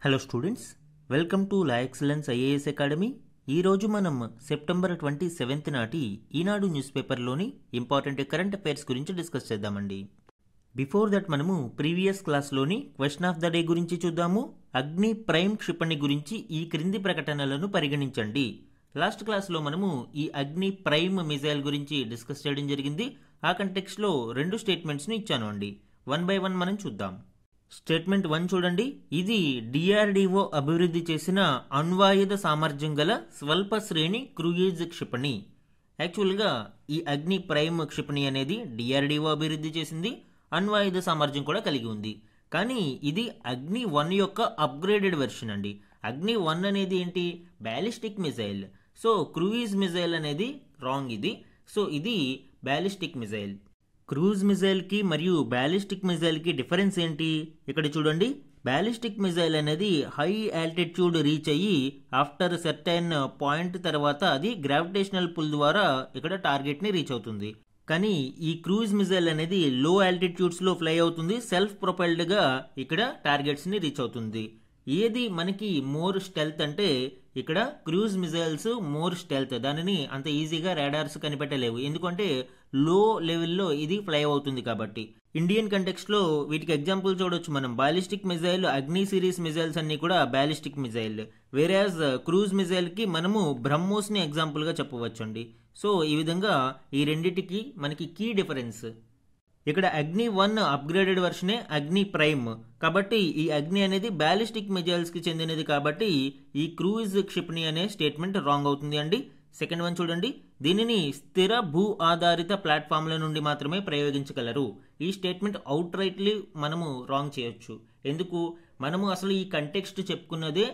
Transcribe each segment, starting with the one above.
Hello students, welcome to La Excellence IAS academy. ఈరోజు మనం September 27 నాటి ఈనాడు న్యూస్ పేపర్లోని ఇంపార్టెంట్ కరెంట్ అఫైర్స్ గురించి డిస్కస్ చేద్దామండి. బిఫోర్ దట్ మనము ప్రీవియస్ క్లాస్లోని క్వశ్చన్ ఆఫ్ ద డే గురించి చూద్దాము. అగ్ని ప్రైమ్ క్షిపణి గురించి ఈ క్రింది ప్రకటనలను పరిగణించండి. లాస్ట్ క్లాస్లో మనము ఈ అగ్ని ప్రైమ్ మిజైల్ గురించి డిస్కస్ చేయడం జరిగింది. ఆ కంటెక్స్ట్లో రెండు స్టేట్మెంట్స్ని ఇచ్చాను అండి. వన్ బై వన్ మనం చూద్దాం. స్టేట్మెంట్ 1 చూడండి. ఇది డిఆర్డిఓ అభివృద్ధి చేసిన అణ్వాయుధ సామర్థ్యం గల స్వల్ప శ్రేణి క్రూయిజ్ క్షిపణి. యాక్చువల్గా ఈ అగ్ని ప్రైమ్ క్షిపణి అనేది డిఆర్డిఓ అభివృద్ధి చేసింది, అణ్వాయుధ సామర్థ్యం కూడా కలిగి ఉంది. కానీ ఇది అగ్ని 1 యొక్క అప్గ్రేడెడ్ వెర్షన్ అండి. అగ్ని 1 అనేది ఏంటి? Ballistic missile. So cruise missile అనేది రాంగ్ ఇది. సో ఇది బ్యాలిస్టిక్ మిజైల్. క్రూజ్ మిజైల్కి మరియు బ్యాలిస్టిక్ మిజైల్కి డిఫరెన్స్ ఏంటి? ఇక్కడ చూడండి. బ్యాలిస్టిక్ మిజైల్ అనేది హై ఆల్టిట్యూడ్ రీచ్ అయ్యి ఆఫ్టర్ సర్టైన్ పాయింట్ తర్వాత అది గ్రావిటేషనల్ పుల్ ద్వారా ఇక్కడ టార్గెట్ని రీచ్ అవుతుంది. కానీ ఈ క్రూజ్ మిజైల్ అనేది లో ఆల్టిట్యూడ్స్లో ఫ్లై అవుతుంది, సెల్ఫ్ ప్రొపైల్డ్గా ఇక్కడ టార్గెట్స్ని రీచ్ అవుతుంది. ఏది మనకి మోర్ స్టెల్త్ అంటే ఇక్కడ క్రూజ్ మిజైల్స్ మోర్ స్టెల్త్. దానిని అంత ఈజీగా రాడార్స్ కనిపెట్టలేవు, ఎందుకంటే లో లెవెల్లో ఇది ఫ్లై అవుతుంది కాబట్టి. ఇండియన్ కంటెక్స్ట్లో వీటికి ఎగ్జాంపుల్ చూడొచ్చు మనం. బాలిస్టిక్ మిజైల్, అగ్ని సిరీస్ మిజైల్స్ అన్ని కూడా బాలిస్టిక్ మిజైల్. వేరేజ్ క్రూజ్ మిజైల్కి మనము బ్రహ్మోస్ని ఎగ్జాంపుల్గా చెప్పవచ్చు అండి. సో ఈ విధంగా ఈ రెండింటికి మనకి కీ డిఫరెన్స్. ఇక్కడ అగ్ని 1 అప్గ్రేడెడ్ వర్షనే అగ్ని ప్రైమ్. కాబట్టి ఈ అగ్ని అనేది బ్యాలిస్టిక్ మిజైల్స్కి చెందినది కాబట్టి ఈ క్రూయిజ్ క్షిపణి అనే స్టేట్మెంట్ రాంగ్ అవుతుంది అండి. సెకండ్ వన్ చూడండి. దీనిని స్థిర భూ ఆధారిత ప్లాట్ఫామ్ల నుండి మాత్రమే ప్రయోగించగలరు. ఈ స్టేట్మెంట్ అవుట్ రైట్లీ మనము రాంగ్ చేయొచ్చు. ఎందుకు? మనము అసలు ఈ కంటెక్స్ట్ చెప్పుకున్నదే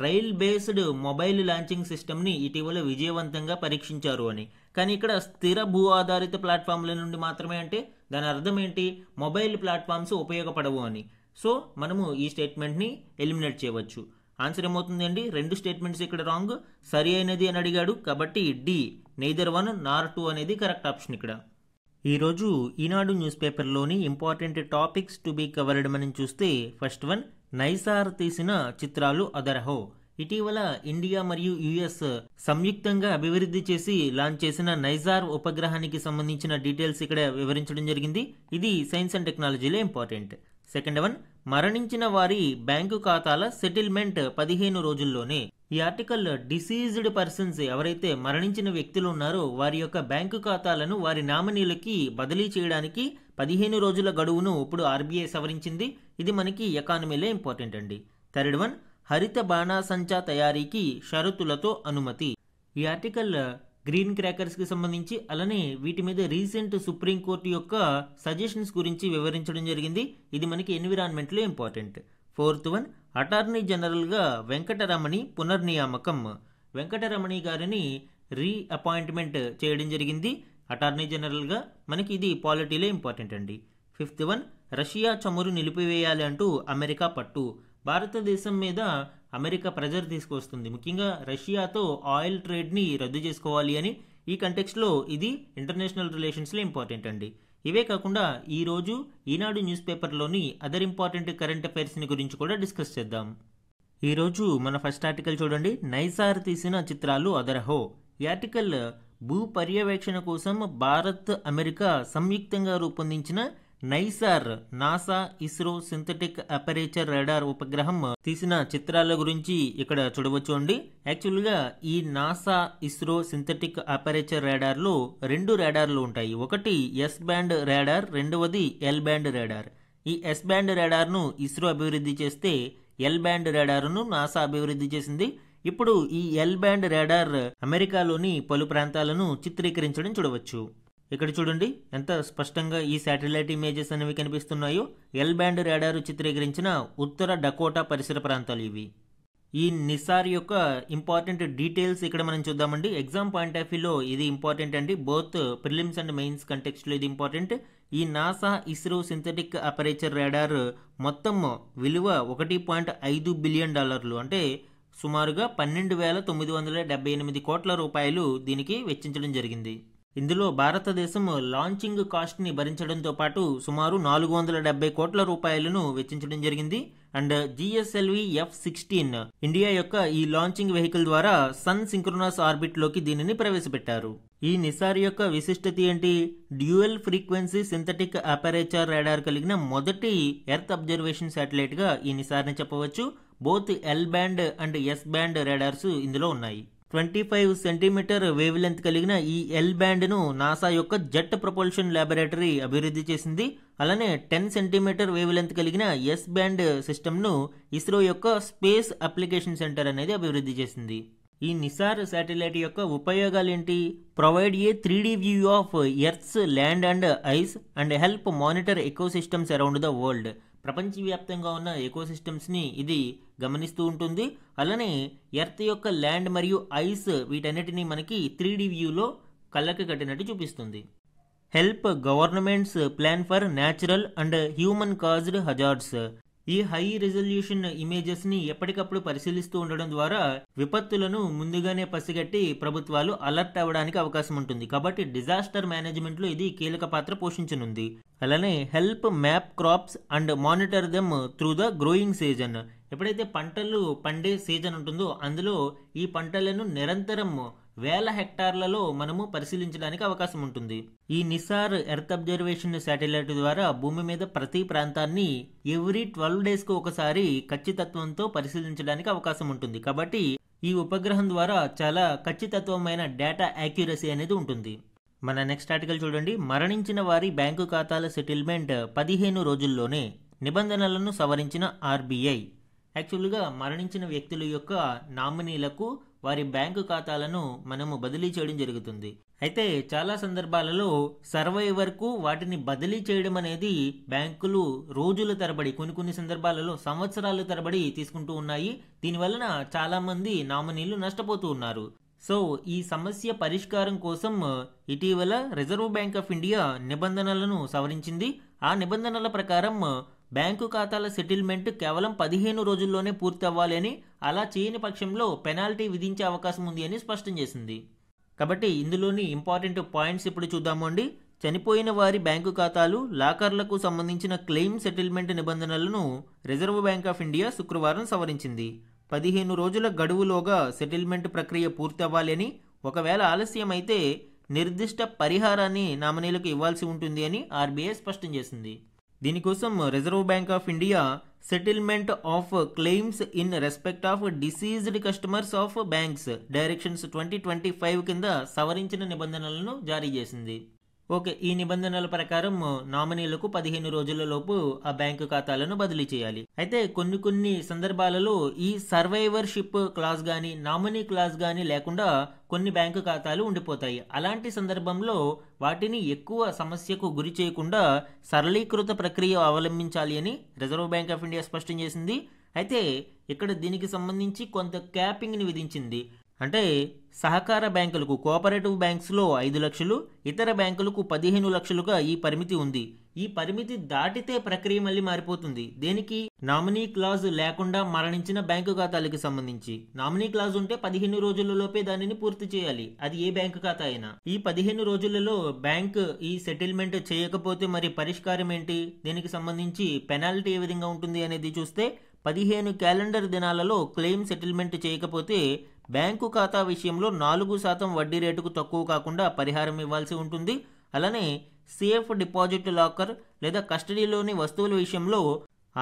రైల్ బేస్డ్ మొబైల్ లాంచింగ్ సిస్టమ్ని ఇటీవల విజయవంతంగా పరీక్షించారు అని. కానీ ఇక్కడ స్థిర భూ ఆధారిత ప్లాట్ఫామ్ల నుండి మాత్రమే అంటే దాని అర్థం ఏంటి? మొబైల్ ప్లాట్ఫామ్స్ ఉపయోగపడవు అని. సో మనము ఈ స్టేట్మెంట్ని ఎలిమినేట్ చేయవచ్చు. ఆన్సర్ ఏమవుతుంది అండి? రెండు స్టేట్మెంట్స్ ఇక్కడ రాంగ్. సరి అయినది అని అడిగాడు కాబట్టి డి, నెయిదర్ 1 నార్ 2 అనేది కరెక్ట్ ఆప్షన్ ఇక్కడ. ఈరోజు ఈనాడు న్యూస్ పేపర్లోని important topics to be covered మనం చూస్తే ఫస్ట్ వన్, నైసార్ తీసిన చిత్రాలు అదరహో. ఇటీవల ఇండియా మరియు యుఎస్ సంయుక్తంగా అభివృద్ధి చేసి లాంచ్ చేసిన నైజార్ ఉపగ్రహానికి సంబంధించిన డీటెయిల్స్ ఇక్కడ వివరించడం జరిగింది. ఇది సైన్స్ అండ్ టెక్నాలజీలో ఇంపార్టెంట్. సెకండ్ వన్, మరణించిన వారి బ్యాంకు ఖాతాల సెటిల్మెంట్ 15 రోజుల్లోనే. ఈ ఆర్టికల్ డిసీజ్డ్ పర్సన్స్, ఎవరైతే మరణించిన వ్యక్తులు ఉన్నారో వారి యొక్క బ్యాంకు ఖాతాలను వారి నామినీలకి బదిలీ చేయడానికి 15 రోజుల గడువును ఇప్పుడు ఆర్బీఐ సవరించింది. ఇది మనకి ఎకానమీలో ఇంపార్టెంట్ అండి. థర్డ్ వన్, హరిత బాణాసంచా తయారీకి షరతులతో అనుమతి. ఈ ఆర్టికల్ గ్రీన్ క్రాకర్స్కి సంబంధించి, అలానే వీటి మీద రీసెంట్ సుప్రీంకోర్టు యొక్క సజెషన్స్ గురించి వివరించడం జరిగింది. ఇది మనకి ఎన్విరాన్మెంట్లో ఇంపార్టెంట్. ఫోర్త్ వన్, అటార్నీ జనరల్గా వెంకటరమణి పునర్నియామకం. వెంకటరమణి గారిని రీఅపాయింట్మెంట్ చేయడం జరిగింది అటార్నీ జనరల్గా. మనకి ఇది పాలిటీలో ఇంపార్టెంట్ అండి. ఫిఫ్త్ వన్, రష్యా చమురు నిలిపివేయాలి అంటూ అమెరికా పట్టు. భారతదేశం మీద అమెరికా ప్రెజర్ తీసుకొస్తుంది, ముఖ్యంగా రష్యాతో ఆయిల్ ట్రేడ్ని రద్దు చేసుకోవాలి అని. ఈ కంటెక్స్ట్లో ఇది ఇంటర్నేషనల్ రిలేషన్స్లో ఇంపార్టెంట్ అండి. ఇవే కాకుండా ఈరోజు Eenadu news పేపర్లోని other important current అఫైర్స్ని గురించి కూడా డిస్కస్ చేద్దాం. ఈరోజు మన ఫస్ట్ ఆర్టికల్ చూడండి. నైసార్ తీసిన చిత్రాలు అదరహో. ఈ ఆర్టికల్ భూ పర్యవేక్షణ కోసం భారత్, అమెరికా సంయుక్తంగా రూపొందించిన NISAR, NASA, ISRO synthetic aperture radar ఉపగ్రహం తీసిన చిత్రాల గురించి ఇక్కడ చూడవచ్చు అండి. యాక్చువల్గా ఈ నాసా, ఇస్రో సింథటిక్ అపరేచర్ రాడార్లో 2 రాడార్లు ఉంటాయి. ఒకటి ఎస్ బ్యాండ్ రాడార్, రెండవది ఎల్ బ్యాండ్ రాడార్. ఈ ఎస్ బ్యాండ్ రాడార్ను ఇస్రో అభివృద్ధి చేస్తే ఎల్ బ్యాండ్ రాడార్ను నాసా అభివృద్ధి చేసింది. ఇప్పుడు ఈ ఎల్ బ్యాండ్ రాడార్ అమెరికాలోని పలు ప్రాంతాలను చిత్రీకరించడం చూడవచ్చు. ఇక్కడ చూడండి ఎంత స్పష్టంగా ఈ శాటిలైట్ ఇమేజెస్ అనేవి కనిపిస్తున్నాయో. ఎల్ బ్యాండ్ రాడార్ చిత్రీకరించిన ఉత్తర డకోటా పరిసర ప్రాంతాలు ఇవి. ఈ నిసార్ యొక్క ఇంపార్టెంట్ డీటెయిల్స్ ఇక్కడ మనం చూద్దామండి. ఎగ్జామ్ పాయింట్ ఆఫ్ వ్యూలో ఇది ఇంపార్టెంట్ అండి. బోత్ ప్రిలిమ్స్ అండ్ మెయిన్స్ కంటెక్స్ట్లో ఇది ఇంపార్టెంట్. ఈ NASA, ISRO synthetic aperture radar మొత్తం విలువ $1.5 బిలియన్, అంటే సుమారుగా 12,978 కోట్ల రూపాయలు దీనికి వెచ్చించడం జరిగింది. ఇందులో భారతదేశం లాంచింగ్ కాస్ట్ని భరించడంతో పాటు సుమారు 470 కోట్ల రూపాయలను వెచ్చించడం జరిగింది. అండ్ జిఎస్ఎల్వి F-16 ఇండియా యొక్క ఈ లాంచింగ్ వెహికల్ ద్వారా సన్ సింక్రోనస్ ఆర్బిట్లోకి దీనిని ప్రవేశపెట్టారు. ఈ నిసార్ యొక్క విశిష్టత ఏంటి? Dual frequency synthetic aperture radar కలిగిన మొదటి ఎర్త్ అబ్జర్వేషన్ శాటిలైట్గా ఈ నిసార్ని చెప్పవచ్చు. Both L band and yes band radars ఇందులో ఉన్నాయి. 25 సెంటీమీటర్ వేవ్ లెంత్ కలిగిన ఈ ఎల్ బ్యాండ్ ను నాసా యొక్క జెట్ ప్రొపల్షన్ ల్యాబొరేటరీ అభివృద్ధి చేసింది. అలానే 10 సెంటీమీటర్ వేవ్ లెంత్ కలిగిన ఎస్ బ్యాండ్ సిస్టమ్ ను ఇస్రో యొక్క స్పేస్ అప్లికేషన్ సెంటర్ అనేది అభివృద్ధి చేసింది. ఈ నిసార్ శాటిలైట్ యొక్క ఉపయోగాలు ఏంటి? Provide a 3D view of earth's land and ice and help monitor ecosystems around the world. ప్రపంచవ్యాప్తంగా ఉన్న ఎకోసిస్టమ్స్ని ఇది గమనిస్తూ ఉంటుంది. అలానే ఎర్త్ యొక్క ల్యాండ్ మరియు ఐస్ వీటన్నిటిని మనకి 3D వ్యూలో కళ్ళకి కట్టినట్టు చూపిస్తుంది. Help governments plan for natural and human caused hazards. ఈ హై రిజల్యూషన్ ఇమేజెస్ ని ఎప్పటికప్పుడు పరిశీలిస్తూ ఉండడం ద్వారా విపత్తులను ముందుగానే పసిగట్టి ప్రభుత్వాలు అలర్ట్ అవ్వడానికి అవకాశం ఉంటుంది. కాబట్టి డిజాస్టర్ మేనేజ్మెంట్ లో ఇది కీలక పాత్ర పోషించనుంది. అలానే help map crops and monitor them through the growing season. ఎప్పుడైతే పంటలు పండే సీజన్ ఉంటుందో అందులో ఈ పంటలను నిరంతరం వేల హెక్టార్లలో మనము పరిశీలించడానికి అవకాశం ఉంటుంది. ఈ నిసార్ ఎర్త్ అబ్జర్వేషన్ శాటిలైట్ ద్వారా భూమి మీద ప్రతి ప్రాంతాన్ని ఎవ్రీ 12 days కు ఒకసారి ఖచ్చితత్వంతో పరిశీలించడానికి అవకాశం ఉంటుంది. కాబట్టి ఈ ఉపగ్రహం ద్వారా చాలా ఖచ్చితత్వమైన డేటా యాక్యురసీ అనేది ఉంటుంది. మన నెక్స్ట్ ఆర్టికల్ చూడండి. మరణించిన వారి బ్యాంకు ఖాతాల సెటిల్మెంట్ 15 రోజుల్లోనే నిబంధనలను సవరించిన ఆర్బీఐ. యాక్చువల్గా మరణించిన వ్యక్తుల యొక్క నామినీలకు వారి బ్యాంకు ఖాతాలను మనము బదిలీ చేయడం జరుగుతుంది. అయితే చాలా సందర్భాలలో సర్వైవర్కు వాటిని బదిలీ చేయడం అనేది బ్యాంకులు రోజుల తరబడి, కొన్ని సందర్భాలలో సంవత్సరాల తరబడి తీసుకుంటూ ఉన్నాయి. దీనివలన చాలా మంది నామినీలు నష్టపోతూ ఉన్నారు. సో ఈ సమస్య పరిష్కారం కోసం ఇటీవల రిజర్వ్ బ్యాంక్ ఆఫ్ ఇండియా నిబంధనలను సవరించింది. ఆ నిబంధనల ప్రకారం బ్యాంకు ఖాతాల సెటిల్మెంట్ కేవలం 15 రోజుల్లోనే పూర్తి అవ్వాలి అని, అలా చేయని పక్షంలో పెనాల్టీ విధించే అవకాశం ఉంది అని స్పష్టం చేసింది. కాబట్టి ఇందులోని ఇంపార్టెంట్ పాయింట్స్ ఇప్పుడు చూద్దాము అండి. చనిపోయిన వారి బ్యాంకు ఖాతాలు, లాకర్లకు సంబంధించిన క్లెయిమ్ సెటిల్మెంట్ నిబంధనలను రిజర్వ్ బ్యాంక్ ఆఫ్ ఇండియా శుక్రవారం సవరించింది. 15 రోజుల గడువులోగా సెటిల్మెంట్ ప్రక్రియ పూర్తి అవ్వాలి అని, ఒకవేళ ఆలస్యం అయితే నిర్దిష్ట పరిహారాన్ని నామినీలకు ఇవ్వాల్సి ఉంటుంది అని ఆర్బీఐ స్పష్టం చేసింది. దీనికోసం Reserve Bank of India settlement of claims in respect of deceased customers of banks directions 2025 కింద సవరించిన నిబంధనలను జారీ చేసింది. ఓకే, ఈ నిబంధనల ప్రకారం నామినీలకు 15 రోజుల లోపు ఆ బ్యాంకు ఖాతాలను బదిలీ చేయాలి. అయితే కొన్ని సందర్భాలలో ఈ సర్వైవర్షిప్ క్లాజ్ గానీ, నామినీ క్లాజ్ గానీ లేకుండా కొన్ని బ్యాంకు ఖాతాలు ఉండిపోతాయి. అలాంటి సందర్భంలో వాటిని ఎక్కువ సమస్యకు గురి చేయకుండా సరళీకృత ప్రక్రియ అవలంబించాలి అని రిజర్వ్ బ్యాంక్ ఆఫ్ ఇండియా స్పష్టం చేసింది. అయితే ఇక్కడ దీనికి సంబంధించి కొంత క్యాపింగ్ని విధించింది. అంటే సహకార బ్యాంకులకు, కోఆపరేటివ్ బ్యాంక్స్లో 5 లక్షలు, ఇతర బ్యాంకులకు 15 లక్షలుగా ఈ పరిమితి ఉంది. ఈ పరిమితి దాటితే ప్రక్రియ మళ్ళీ మారిపోతుంది. దేనికి? నామినీ క్లాజ్ లేకుండా మరణించిన బ్యాంకు ఖాతాలకు సంబంధించి. నామినీ క్లాజ్ ఉంటే 15 రోజులలోపే దానిని పూర్తి చేయాలి, అది ఏ బ్యాంకు ఖాతా అయినా. ఈ 15 రోజులలో బ్యాంక్ ఈ సెటిల్మెంట్ చేయకపోతే మరి పరిష్కారం ఏంటి? దీనికి సంబంధించి పెనాల్టీ ఏ విధంగా ఉంటుంది అనేది చూస్తే 15 క్యాలెండర్ దినాలలో క్లెయిమ్ సెటిల్మెంట్ చేయకపోతే బ్యాంకు ఖాతా విషయంలో 4% వడ్డీ రేటుకు తక్కువ కాకుండా పరిహారం ఇవ్వాల్సి ఉంటుంది. అలానే సేఫ్ డిపాజిట్ లాకర్ లేదా కస్టడీలోని వస్తువుల విషయంలో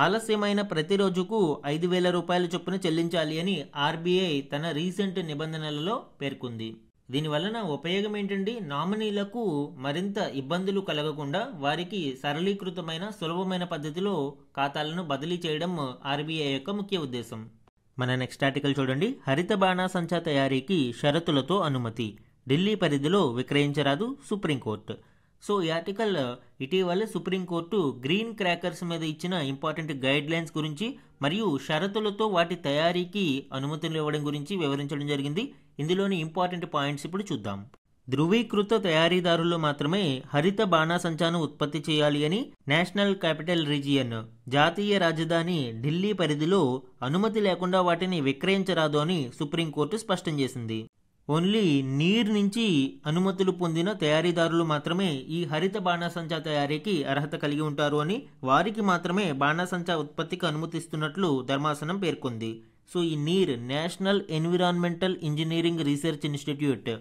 ఆలస్యమైన ప్రతి రోజుకు 5,000 రూపాయల చొప్పున చెల్లించాలి అని ఆర్బీఐ తన రీసెంట్ నిబంధనలలో పేర్కొంది. దీనివలన ఉపయోగం ఏంటండి? నామినీలకు మరింత ఇబ్బందులు కలగకుండా వారికి సరళీకృతమైన, సులభమైన పద్ధతిలో ఖాతాలను బదిలీ చేయడం ఆర్బీఐ యొక్క ముఖ్య ఉద్దేశం. మన నెక్స్ట్ ఆర్టికల్ చూడండి. హరిత బాణాసంచా తయారీకి షరతులతో అనుమతి, ఢిల్లీ పరిధిలో విక్రయించరాదు సుప్రీంకోర్టు. సో ఈ ఆర్టికల్ ఇటీవల సుప్రీంకోర్టు గ్రీన్ క్రాకర్స్ మీద ఇచ్చిన ఇంపార్టెంట్ గైడ్ లైన్స్ గురించి మరియు షరతులతో వాటి తయారీకి అనుమతులు ఇవ్వడం గురించి వివరించడం జరిగింది. ఇందులోని ఇంపార్టెంట్ పాయింట్స్ ఇప్పుడు చూద్దాం. ధృవీకృత తయారీదారులు మాత్రమే హరిత బాణాసంచాను ఉత్పత్తి చేయాలి అని నేషనల్ క్యాపిటల్ రీజియన్, జాతీయ రాజధాని ఢిల్లీ పరిధిలో అనుమతి లేకుండా వాటిని విక్రయించరాదు అని సుప్రీంకోర్టు స్పష్టం చేసింది. ఓన్లీ నీరు నుంచి అనుమతులు పొందిన తయారీదారులు మాత్రమే ఈ హరిత బాణాసంచా తయారీకి అర్హత కలిగి ఉంటారు అని, వారికి మాత్రమే బాణాసంచా ఉత్పత్తికి అనుమతిస్తున్నట్లు ధర్మాసనం పేర్కొంది. సో ఈ NEERI national environmental engineering research institute,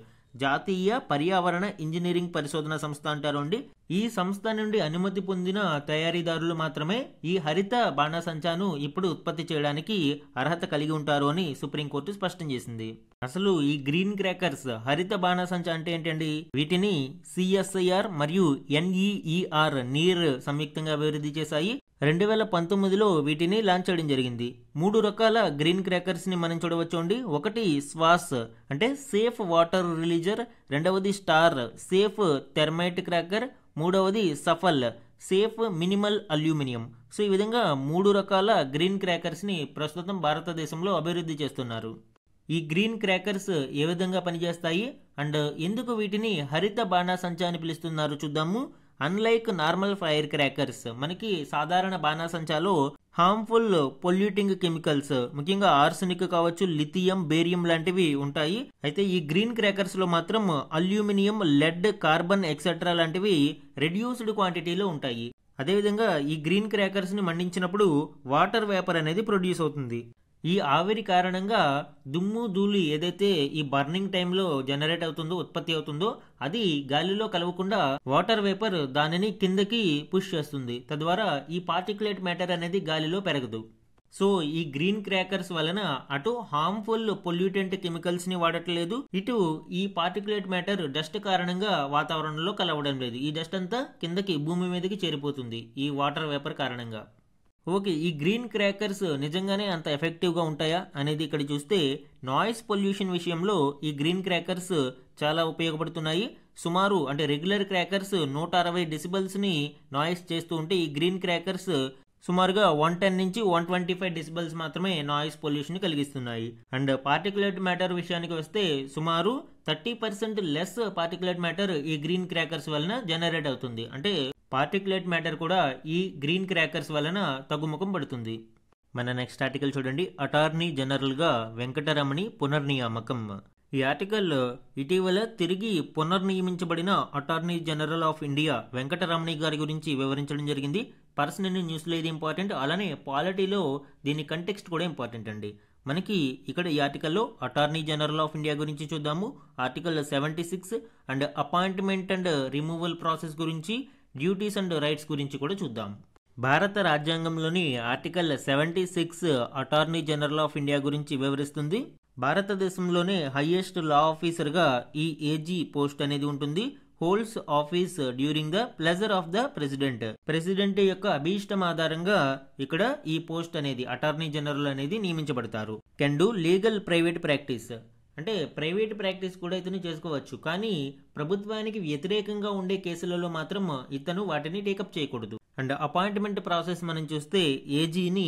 జాతీయ పర్యావరణ ఇంజనీరింగ్ పరిశోధన సంస్థ అంటారు అండి. ఈ సంస్థ నుండి అనుమతి పొందిన తయారీదారులు మాత్రమే ఈ హరిత బాణాసంచాను ఇప్పుడు ఉత్పత్తి చేయడానికి అర్హత కలిగి ఉంటారు అని సుప్రీంకోర్టు స్పష్టం చేసింది. అసలు ఈ గ్రీన్ క్రాకర్స్ హరిత బాణాసంచా అంటే ఏంటండి? వీటిని CSIR మరియు NEER నీర్ సంయుక్తంగా అభివృద్ధి చేశాయి. 2019లో వీటిని లాంచ్ చేయడం జరిగింది. 3 రకాల గ్రీన్ క్రాకర్స్ ని మనం చూడవచ్చు అండి. ఒకటి స్వాస్ అంటే సేఫ్ వాటర్ రిలీజర్, రెండవది స్టార్ సేఫ్ థెర్మైట్ క్రాకర్, మూడవది Safal safe minimal aluminium. So ఈ విధంగా 3 రకాల గ్రీన్ క్రాకర్స్ ని ప్రస్తుతం భారతదేశంలో అభివృద్ధి చేస్తున్నారు. ఈ గ్రీన్ క్రాకర్స్ ఏ విధంగా పనిచేస్తాయి అండ్ ఎందుకు వీటిని హరిత బాణాసంచా అని పిలుస్తున్నారు చూద్దాము. అన్లైక్ నార్మల్ ఫైర్ క్రాకర్స్, మనకి సాధారణ బాణాసంచాలో హార్మ్ఫుల్ పొల్యూటింగ్ కెమికల్స్, ముఖ్యంగా ఆర్సెనిక్ కావచ్చు, లిథియం, బేరియం లాంటివి ఉంటాయి. అయితే ఈ గ్రీన్ క్రాకర్స్ లో మాత్రం అల్యూమినియం, లెడ్, కార్బన్ ఎక్సెట్రా లాంటివి రెడ్యూస్డ్ క్వాంటిటీలో ఉంటాయి. అదేవిధంగా ఈ గ్రీన్ క్రాకర్స్ ని మండించినప్పుడు వాటర్ వేపర్ అనేది ప్రొడ్యూస్ అవుతుంది. ఈ ఆవిరి కారణంగా దుమ్ము ధూళి ఏదైతే ఈ బర్నింగ్ టైంలో జనరేట్ అవుతుందో, ఉత్పత్తి అవుతుందో, అది గాలిలో కలవకుండా వాటర్ వేపర్ దానిని కిందకి పుష్ చేస్తుంది. తద్వారా ఈ పార్టికులేట్ మ్యాటర్ అనేది గాలిలో పెరగదు. సో ఈ గ్రీన్ క్రాకర్స్ వలన అటు హార్మ్ఫుల్ పొల్యూటెంట్ కెమికల్స్ ని వాడట్లేదు, ఇటు ఈ పార్టికులేట్ మ్యాటర్ డస్ట్ కారణంగా వాతావరణంలో కలవడం లేదు. ఈ డస్ట్ అంతా కిందకి భూమి మీదకి చేరిపోతుంది ఈ వాటర్ వేపర్ కారణంగా. ఓకే, ఈ గ్రీన్ క్రాకర్స్ నిజంగానే అంత ఎఫెక్టివ్గా ఉంటాయా అనేది ఇక్కడ చూస్తే నాయిస్ పొల్యూషన్ విషయంలో ఈ గ్రీన్ క్రాకర్స్ చాలా ఉపయోగపడుతున్నాయి. సుమారు అంటే రెగ్యులర్ క్రాకర్స్ 160 డెసిబల్స్ని నాయిస్ చేస్తూ ఉంటే ఈ గ్రీన్ క్రాకర్స్ సుమారుగా 110 నుంచి 125 డెసిబల్స్ మాత్రమే నాయిస్ పొల్యూషన్ కలిగిస్తున్నాయి. అండ్ పార్టికులేట్ మ్యాటర్ విషయానికి వస్తే సుమారు 30% లెస్ పార్టికులేట్ మ్యాటర్ ఈ గ్రీన్ క్రాకర్స్ వలన జనరేట్ అవుతుంది. అంటే పార్టికులేట్ మ్యాటర్ కూడా ఈ గ్రీన్ క్రాకర్స్ వలన తగ్గుముఖం పడుతుంది. మన నెక్స్ట్ ఆర్టికల్ చూడండి. అటార్నీ జనరల్గా వెంకటరమణి పునర్నియామకం. ఈ ఆర్టికల్ ఇటీవల తిరిగి పునర్నియమించబడిన attorney general of India Venkataramani గారి గురించి వివరించడం జరిగింది. పర్సనల్ న్యూస్లో ఇది ఇంపార్టెంట్, అలానే పాలిటీలో దీని కంటెక్స్ట్ కూడా ఇంపార్టెంట్ అండి. మనకి ఇక్కడ ఈ ఆర్టికల్లో అటార్నీ జనరల్ ఆఫ్ ఇండియా గురించి చూద్దాము. Article 76 and appointment and removal process గురించి, డ్యూటీస్ అండ్ రైట్స్ గురించి కూడా చూద్దాం. భారత రాజ్యాంగంలోని article 76 attorney general of India గురించి వివరిస్తుంది. భారతదేశంలోనే హైయెస్ట్ లా ఆఫీసర్గా ఈ ఏజీ పోస్ట్ అనేది ఉంటుంది. Holds office during the pleasure of the president. President యొక్క అభీష్టం ఆధారంగా ఇక్కడ ఈ పోస్ట్ అనేది అటార్నీ జనరల్ అనేది నియమించబడతారు. Can do legal private practice, అంటే ప్రైవేట్ ప్రాక్టీస్ కూడా ఇతను చేసుకోవచ్చు, కానీ ప్రభుత్వానికి వ్యతిరేకంగా ఉండే కేసులలో మాత్రం ఇతను వాటిని టేకప్ చేయకూడదు. అండ్ అపాయింట్మెంట్ ప్రాసెస్ మనం చూస్తే ఏజీని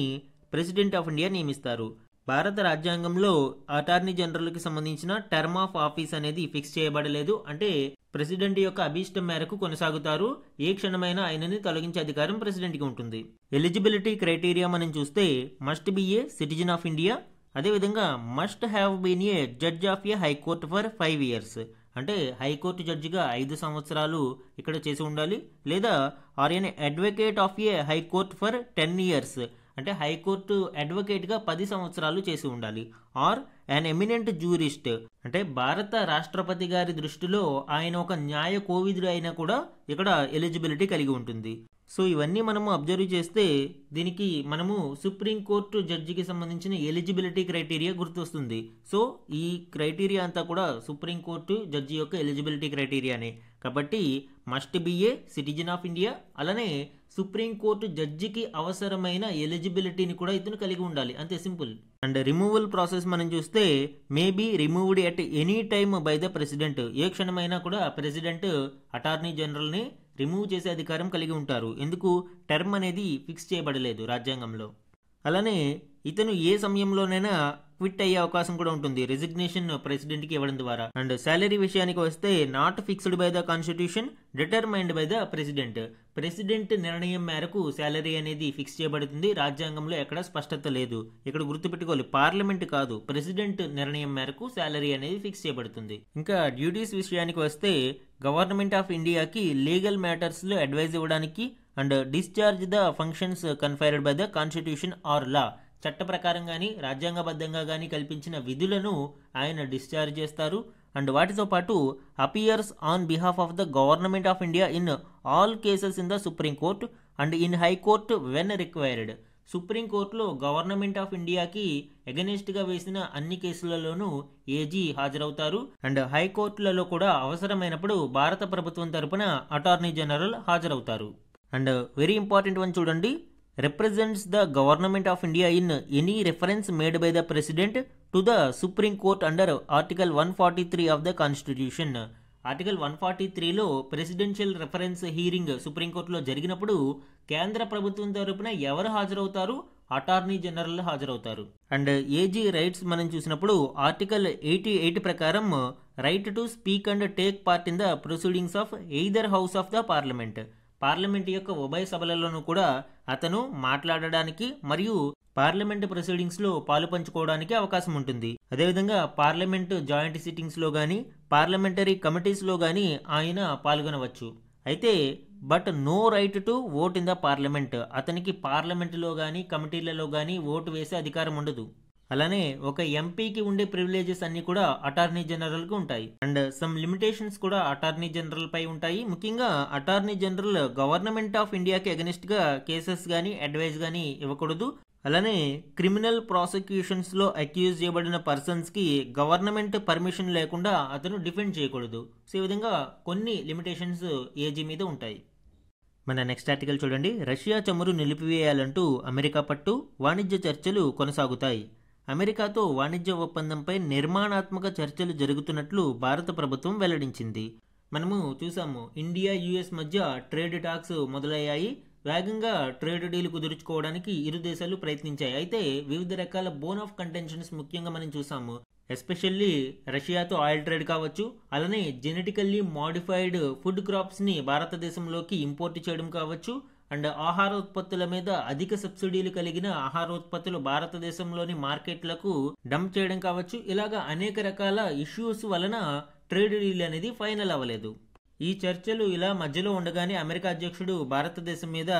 ప్రెసిడెంట్ ఆఫ్ ఇండియా నియమిస్తారు. భారత రాజ్యాంగంలో అటార్నీ జనరల్కి సంబంధించిన టర్మ్ ఆఫ్ ఆఫీస్ అనేది ఫిక్స్ చేయబడలేదు. అంటే ప్రెసిడెంట్ యొక్క అభీష్టం మేరకు కొనసాగుతారు. ఏ క్షణమైనా ఆయనని తొలగించే అధికారం ప్రెసిడెంట్కి ఉంటుంది. ఎలిజిబిలిటీ క్రైటీరియా మనం చూస్తే must be a citizen of India, అదేవిధంగా must have been a judge of a high court for 5 years, అంటే హైకోర్టు జడ్జిగా 5 సంవత్సరాలు ఇక్కడ చేసి ఉండాలి. లేదా or an advocate of a high court for 10 years, అంటే హైకోర్టు అడ్వకేట్గా 10 సంవత్సరాలు చేసి ఉండాలి. ఆర్ అన్ ఎమినెంట్ జ్యూరిస్ట్, అంటే భారత రాష్ట్రపతి గారి దృష్టిలో ఆయన ఒక న్యాయ కోవిదుడు అయినా కూడా ఇక్కడ ఎలిజిబిలిటీ కలిగి ఉంటుంది. సో ఇవన్నీ మనము అబ్జర్వ్ చేస్తే దీనికి మనము సుప్రీంకోర్టు జడ్జికి సంబంధించిన ఎలిజిబిలిటీ క్రైటీరియా గుర్తొస్తుంది. సో ఈ క్రైటీరియా అంతా కూడా సుప్రీంకోర్టు జడ్జి యొక్క ఎలిజిబిలిటీ క్రైటీరియానే. కాబట్టి must be a citizen of India, అలానే సుప్రీంకోర్టు జడ్జికి అవసరమైన ఎలిజిబిలిటీని కూడా ఇతను కలిగి ఉండాలి, అంతే సింపుల్. అండ్ రిమూవల్ ప్రాసెస్ మనం చూస్తే may be removed at any time by the president. ఏ క్షణమైనా కూడా ప్రెసిడెంట్ అటార్నీ జనరల్ని రిమూవ్ చేసే అధికారం కలిగి ఉంటారు. ఎందుకు? టర్మ్ అనేది ఫిక్స్ చేయబడలేదు రాజ్యాంగంలో. అలానే ఇతను ఏ సమయంలోనైనా క్విట్ అయ్యే అవకాశం కూడా ఉంటుంది రిజిగ్నేషన్ ప్రెసిడెంట్ కి ఇవ్వడం ద్వారా. అండ్ శాలరీ విషయానికి వస్తే not fixed by the constitution, determined by the president. President నిర్ణయం మేరకు శాలరీ అనేది ఫిక్స్ చేయబడుతుంది. రాజ్యాంగంలో ఎక్కడ స్పష్టత లేదు. ఇక్కడ గుర్తుపెట్టుకోవాలి, పార్లమెంట్ కాదు, ప్రెసిడెంట్ నిర్ణయం మేరకు శాలరీ అనేది ఫిక్స్ చేయబడుతుంది. ఇంకా డ్యూటీస్ విషయానికి వస్తే గవర్నమెంట్ ఆఫ్ ఇండియాకి లీగల్ మ్యాటర్స్ లో అడ్వైజ్ ఇవ్వడానికి and discharge the functions conferred by the constitution or law, చట్ట ప్రకారం కానీ రాజ్యాంగబద్ధంగా కానీ కల్పించిన విధులను ఆయన డిశ్చార్జ్ చేస్తారు. అండ్ వాటితో పాటు appears on behalf of the government of India in all cases in the supreme court and in high court when required. సుప్రీంకోర్టులో గవర్నమెంట్ ఆఫ్ ఇండియాకి ఎగనెస్ట్గా వేసిన అన్ని కేసులలోనూ ఏజీ హాజరవుతారు. అండ్ హైకోర్టులలో కూడా అవసరమైనప్పుడు భారత ప్రభుత్వం తరపున అటార్నీ జనరల్ హాజరవుతారు. అండ్ వెరీ ఇంపార్టెంట్ వన్ చూడండి, represents the government of India in any reference made by the President to the Supreme Court under Article 143 of the Constitution. Article 143లో ప్రెసిడెన్షియల్ రెఫరెన్స్ హీరింగ్ సుప్రీంకోర్టులో జరిగినప్పుడు కేంద్ర ప్రభుత్వం తరపున ఎవరు హాజరవుతారు? అటార్నీ జనరల్ హాజరవుతారు. అండ్ ఏజీ రైట్స్ మనం చూసినప్పుడు ఆర్టికల్ 88 ప్రకారం right to speak and take part in the proceedings of either house of the parliament. Parliament యొక్క ఉభయ సభలలోనూ కూడా అతను మాట్లాడడానికి మరియు పార్లమెంట్ ప్రొసీడింగ్స్ లో పాలు పంచుకోవడానికి అవకాశం ఉంటుంది. అదేవిధంగా పార్లమెంట్ జాయింట్ సిట్టింగ్స్ లో గానీ పార్లమెంటరీ కమిటీస్ లో గానీ ఆయన పాల్గొనవచ్చు. అయితే but no right to vote in the parliament. అతనికి పార్లమెంటులో గానీ కమిటీలలో గానీ ఓటు వేసే అధికారం ఉండదు. అలానే ఒక ఎంపీకి ఉండే ప్రివిలేజెస్ అన్ని కూడా అటార్నీ జనరల్ కు ఉంటాయి. అండ్ సమ్ లిమిటేషన్స్ కూడా అటార్నీ జనరల్ పై ఉంటాయి. ముఖ్యంగా అటార్నీ జనరల్ గవర్నమెంట్ ఆఫ్ ఇండియాకి అగెనిస్ట్ గా కేసెస్ గానీ అడ్వైజ్ గానీ ఇవ్వకూడదు. అలానే క్రిమినల్ ప్రాసిక్యూషన్స్ లో అక్యూజ్ చేయబడిన పర్సన్స్ కి గవర్నమెంట్ పర్మిషన్ లేకుండా అతను డిఫెండ్ చేయకూడదు. సో ఈ విధంగా కొన్ని లిమిటేషన్స్ ఏజీ మీద ఉంటాయి. మన నెక్స్ట్ ఆర్టికల్ చూడండి, రష్యా చమురు నిలిపివేయాలంటూ అమెరికా పట్టు, వాణిజ్య చర్చలు కొనసాగుతాయి. అమెరికాతో వాణిజ్య ఒప్పందంపై నిర్మాణాత్మక చర్చలు జరుగుతున్నట్లు భారత ప్రభుత్వం వెల్లడించింది. మనము చూసాము, ఇండియా యుఎస్ మధ్య ట్రేడ్ టాక్స్ మొదలయ్యాయి. వేగంగా ట్రేడ్ డీల్ కుదుర్చుకోవడానికి ఇరు దేశాలు ప్రయత్నించాయి. అయితే వివిధ రకాల బోన్ ఆఫ్ కంటెన్షన్స్ ముఖ్యంగా మనం చూసాము. ఎస్పెషల్లీ రష్యాతో ఆయిల్ ట్రేడ్ కావచ్చు, అలానే జెనెటికల్లీ మోడిఫైడ్ ఫుడ్ క్రాప్స్ ని భారతదేశంలోకి ఇంపోర్ట్ చేయడం కావచ్చు, అండ్ ఆహారోత్పత్తుల మీద అధిక సబ్సిడీలు కలిగిన ఆహారోత్పత్తులు భారతదేశంలోని మార్కెట్లకు డంప్ చేయడం కావచ్చు. ఇలాగా అనేక రకాల ఇష్యూస్ వలన ట్రేడ్ డీల్ అనేది ఫైనల్ అవ్వలేదు. ఈ చర్చలు ఇలా మధ్యలో ఉండగానే అమెరికా అధ్యక్షుడు భారతదేశం మీద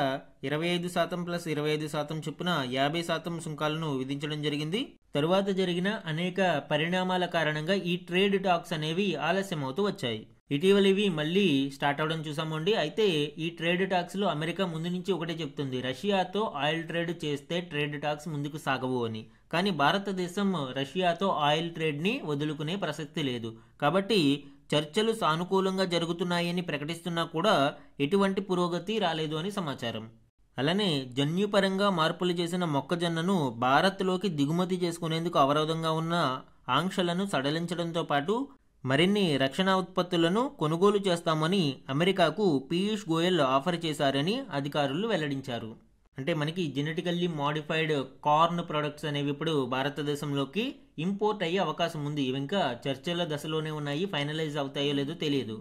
25% ప్లస్ 25% చొప్పున 50% సుంకాలను విధించడం జరిగింది. తరువాత జరిగిన అనేక పరిణామాల కారణంగా ఈ ట్రేడ్ టాక్స్ అనేవి ఆలస్యం అవుతూ వచ్చాయి. ఇటీవల ఇవి మళ్ళీ స్టార్ట్ అవడం చూసామండి. అయితే ఈ ట్రేడ్ టాక్స్ లో అమెరికా ముందు నుంచి ఒకటే చెప్తుంది, రష్యాతో ఆయిల్ ట్రేడ్ చేస్తే ట్రేడ్ టాక్స్ ముందుకు సాగవు అని. కానీ భారతదేశం రష్యాతో ఆయిల్ ట్రేడ్ ని వదులుకునే ప్రసక్తి లేదు. కాబట్టి చర్చలు సానుకూలంగా జరుగుతున్నాయని ప్రకటిస్తున్నా కూడా ఎటువంటి పురోగతి రాలేదు అని సమాచారం. అలానే జన్యుపరంగా మార్పులు చేసిన మొక్కజొన్నను భారత్లోకి దిగుమతి చేసుకునేందుకు అవరోధంగా ఉన్న ఆంక్షలను సడలించడంతో పాటు మరిన్ని రక్షణ ఉత్పత్తులను కొనుగోలు చేస్తామని అమెరికాకు పీయూష్ గోయల్ ఆఫర్ చేశారని అధికారులు వెల్లడించారు. అంటే మనకి జెనెటికల్లీ మోడిఫైడ్ కార్న్ ప్రొడక్ట్స్ అనేవి ఇప్పుడు భారతదేశంలోకి ఇంపోర్ట్ అయ్యే అవకాశం ఉంది. ఇవి ఇంకా చర్చల దశలోనే ఉన్నాయి, ఫైనలైజ్ అవుతాయో లేదో తెలియదు.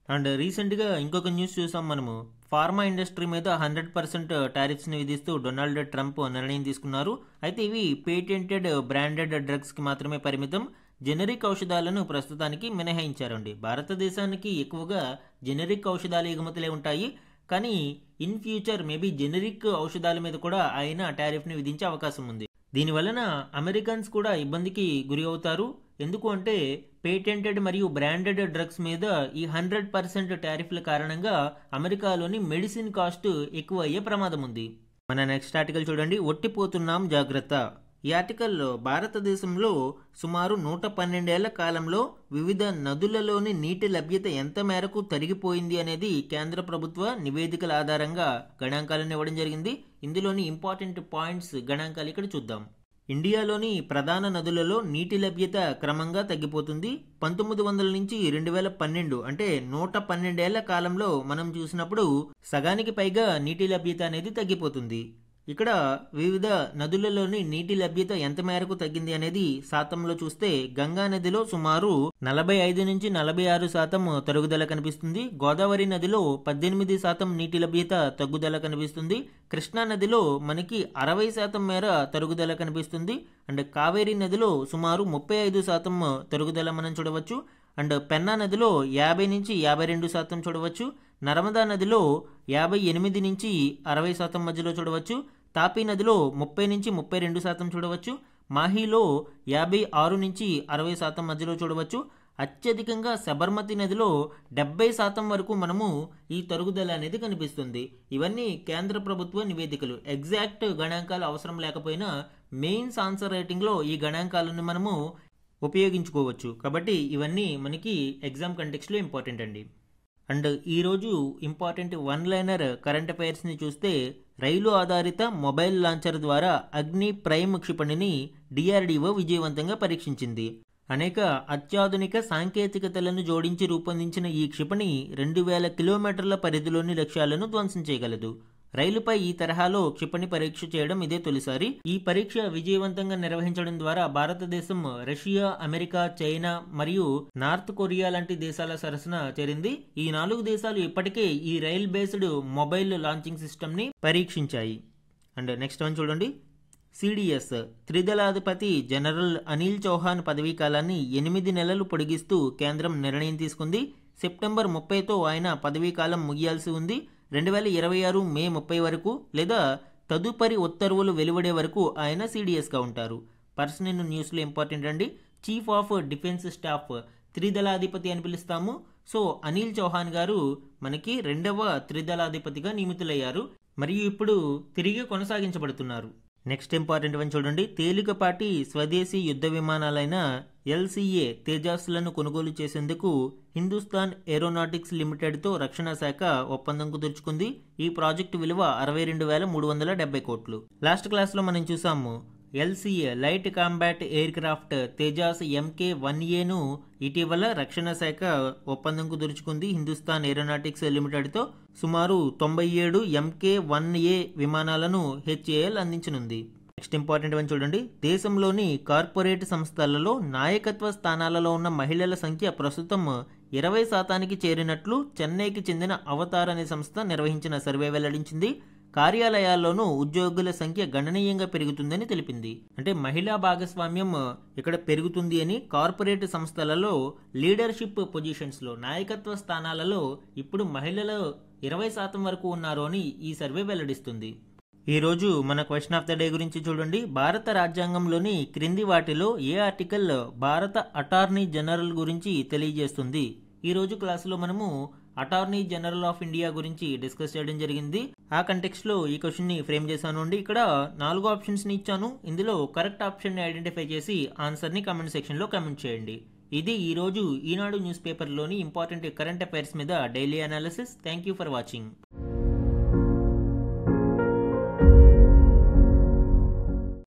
అండ్ రీసెంట్గా ఇంకొక న్యూస్ చూసాం మనము, ఫార్మా ఇండస్ట్రీ మీద 100% టారిఫ్స్ని విధిస్తూ డొనాల్డ్ ట్రంప్ నిర్ణయం తీసుకున్నారు. అయితే ఇవి పేటెంటెడ్ బ్రాండెడ్ డ్రగ్స్కి మాత్రమే పరిమితం. జెనరిక్ ఔషధాలను ప్రస్తుతానికి మినహాయించారండి. భారతదేశానికి ఎక్కువగా జెనరిక్ ఔషధాల ఎగుమతులే ఉంటాయి. కానీ ఇన్ ఫ్యూచర్ మేబీ జెనరిక్ ఔషధాల మీద కూడా ఆయన టారిఫ్ని విధించే అవకాశం ఉంది. దీనివలన అమెరికన్స్ కూడా ఇబ్బందికి గురి అవుతారు. ఎందుకు అంటే పేటెంటెడ్ మరియు బ్రాండెడ్ డ్రగ్స్ మీద ఈ 100% టారిఫ్ల కారణంగా అమెరికాలోని మెడిసిన్ కాస్ట్ ఎక్కువ అయ్యే ప్రమాదం ఉంది. మన నెక్స్ట్ ఆర్టికల్ చూడండి, ఒట్టిపోతున్నాం జాగ్రత్త. ఈ ఆర్టికల్లో భారతదేశంలో సుమారు 112 ఏళ్ల కాలంలో వివిధ నదులలోని నీటి లభ్యత ఎంత మేరకు తరిగిపోయింది అనేది కేంద్ర ప్రభుత్వ నివేదికల ఆధారంగా గణాంకాలను ఇవ్వడం జరిగింది. ఇందులోని ఇంపార్టెంట్ పాయింట్స్ గణాంకాలు ఇక్కడ చూద్దాం. ఇండియాలోని ప్రధాన నదులలో నీటి లభ్యత క్రమంగా తగ్గిపోతుంది. 1900 నుంచి 2012 అంటే 112 ఏళ్ల కాలంలో మనం చూసినప్పుడు సగానికి పైగా నీటి లభ్యత అనేది తగ్గిపోతుంది. ఇక్కడ వివిధ నదులలోని నీటి లభ్యత ఎంత మేరకు తగ్గింది అనేది శాతంలో చూస్తే గంగా నదిలో సుమారు 45 నుంచి 46% తరుగుదల కనిపిస్తుంది. గోదావరి నదిలో 18% నీటి లభ్యత తగ్గుదల కనిపిస్తుంది. కృష్ణా నదిలో మనకి 60% మేర తరుగుదల కనిపిస్తుంది. అండ్ కావేరీ నదిలో సుమారు 35% తరుగుదల మనం చూడవచ్చు. అండ్ పెన్నా నదిలో 50 నుంచి 52% చూడవచ్చు. నర్మదా నదిలో 58 నుంచి 60% మధ్యలో చూడవచ్చు. తాపీ నదిలో 30 నుంచి 32% చూడవచ్చు. మాహీలో 56 నుంచి 60% మధ్యలో చూడవచ్చు. అత్యధికంగా సబర్మతి నదిలో 70% వరకు మనము ఈ తరుగుదల అనేది కనిపిస్తుంది. ఇవన్నీ కేంద్ర ప్రభుత్వ నివేదికలు. ఎగ్జాక్ట్ గణాంకాలు అవసరం లేకపోయినా మెయిన్స్ ఆన్సర్ రైటింగ్లో ఈ గణాంకాలను మనము ఉపయోగించుకోవచ్చు. కాబట్టి ఇవన్నీ మనకి ఎగ్జామ్ కంటెక్స్ట్లో ఇంపార్టెంట్ అండి. అండ్ ఈరోజు ఇంపార్టెంట్ వన్ లైనర్ కరెంట్ అఫైర్స్ని చూస్తే రైలు ఆధారిత మొబైల్ లాంచర్ ద్వారా అగ్ని ప్రైమ్ క్షిపణిని డిఆర్డీఓ విజయవంతంగా పరీక్షించింది. అనేక అత్యాధునిక సాంకేతికతలను జోడించి రూపొందించిన ఈ క్షిపణి 2000 కిలోమీటర్ల పరిధిలోని లక్ష్యాలను ధ్వంసం చేయగలదు. రైలుపై ఈ తరహాలో క్షిపణి పరీక్ష చేయడం ఇదే తొలిసారి. ఈ పరీక్ష విజయవంతంగా నిర్వహించడం ద్వారా భారతదేశం రష్యా, అమెరికా, చైనా మరియు నార్త్ కొరియా లాంటి దేశాల సరసన చేరింది. ఈ 4 దేశాలు ఇప్పటికే ఈ rail based mobile launching system ని పరీక్షించాయి. అండ్ నెక్స్ట్ వన్ చూడండి. సిడిఎస్ త్రిదళాధిపతి జనరల్ అనిల్ చౌహాన్ పదవీ కాలాన్ని 8 నెలలు పొడిగిస్తూ కేంద్రం నిర్ణయం తీసుకుంది. సెప్టెంబర్ 30తో ఆయన పదవీ కాలం ముగియాల్సి ఉంది. 2026 మే 30 వరకు లేదా తదుపరి ఉత్తర్వులు వెలువడే వరకు ఆయన సిడిఎస్గా ఉంటారు. పర్సన్ ఇన్ న్యూస్లో ఇంపార్టెంట్ అండి. చీఫ్ ఆఫ్ డిఫెన్స్ స్టాఫ్ త్రిదళాధిపతి అని పిలుస్తాము. సో అనిల్ చౌహాన్ గారు మనకి 2వ త్రిదళాధిపతిగా నియమితులయ్యారు మరియు ఇప్పుడు తిరిగి కొనసాగించబడుతున్నారు. నెక్స్ట్ ఇంపార్టెంట్ వన్ చూడండి. తేలికపాటి స్వదేశీ యుద్ధ విమానాలైన ఎల్సిఏ తేజాస్లను కొనుగోలు చేసేందుకు హిందుస్థాన్ ఏరోనాటిక్స్ లిమిటెడ్తో రక్షణ శాఖ ఒప్పందం కుదుర్చుకుంది. ఈ ప్రాజెక్టు విలువ 62,370 కోట్లు. లాస్ట్ క్లాస్లో మనం చూసాము LCA light combat aircraft Tejas MK-1Aను ఇటీవల రక్షణ శాఖ ఒప్పందం కుదుర్చుకుంది హిందుస్థాన్ ఏరోనాటిక్స్ లిమిటెడ్తో. సుమారు 97 MK-1A విమానాలను HAL అందించనుంది. నెక్స్ట్ ఇంపార్టెంట్ వన్ చూడండి. దేశంలోని కార్పొరేట్ సంస్థలలో నాయకత్వ స్థానాలలో ఉన్న మహిళల సంఖ్య ప్రస్తుతం 20% చేరినట్లు చెన్నైకి చెందిన అవతార్ అనే సంస్థ నిర్వహించిన సర్వే వెల్లడించింది. కార్యాలయాల్లోనూ ఉద్యోగుల సంఖ్య గణనీయంగా పెరుగుతుందని తెలిపింది. అంటే మహిళా భాగస్వామ్యం ఇక్కడ పెరుగుతుంది అని, కార్పొరేట్ సంస్థలలో లీడర్షిప్ పొజిషన్స్లో నాయకత్వ స్థానాలలో ఇప్పుడు మహిళలు 20% వరకు ఉన్నారు అని ఈ సర్వే వెల్లడిస్తుంది. ఈరోజు మన క్వశ్చన్ ఆఫ్ ద డే గురించి చూడండి. భారత రాజ్యాంగంలోని క్రింది వాటిలో ఏ ఆర్టికల్ భారత అటార్నీ జనరల్ గురించి తెలియజేస్తుంది? ఈరోజు క్లాసులో మనము అటార్నీ జనరల్ ఆఫ్ ఇండియా గురించి డిస్కస్ చేయడం జరిగింది. ఆ కంటెక్స్ట్లో ఈ క్వశ్చన్ ని ఫ్రేమ్ చేశాను అండి. ఇక్కడ 4 ఆప్షన్స్ ని ఇచ్చాను. ఇందులో కరెక్ట్ ఆప్షన్ ని ఐడెంటిఫై చేసి ఆన్సర్ ని కమెంట్ సెక్షన్ లో కమెంట్ చేయండి. ఇది ఈరోజు ఈనాడు న్యూస్ పేపర్లోని ఇంపార్టెంట్ కరెంట్ అఫైర్స్ మీద daily analysis. Thank you for watching.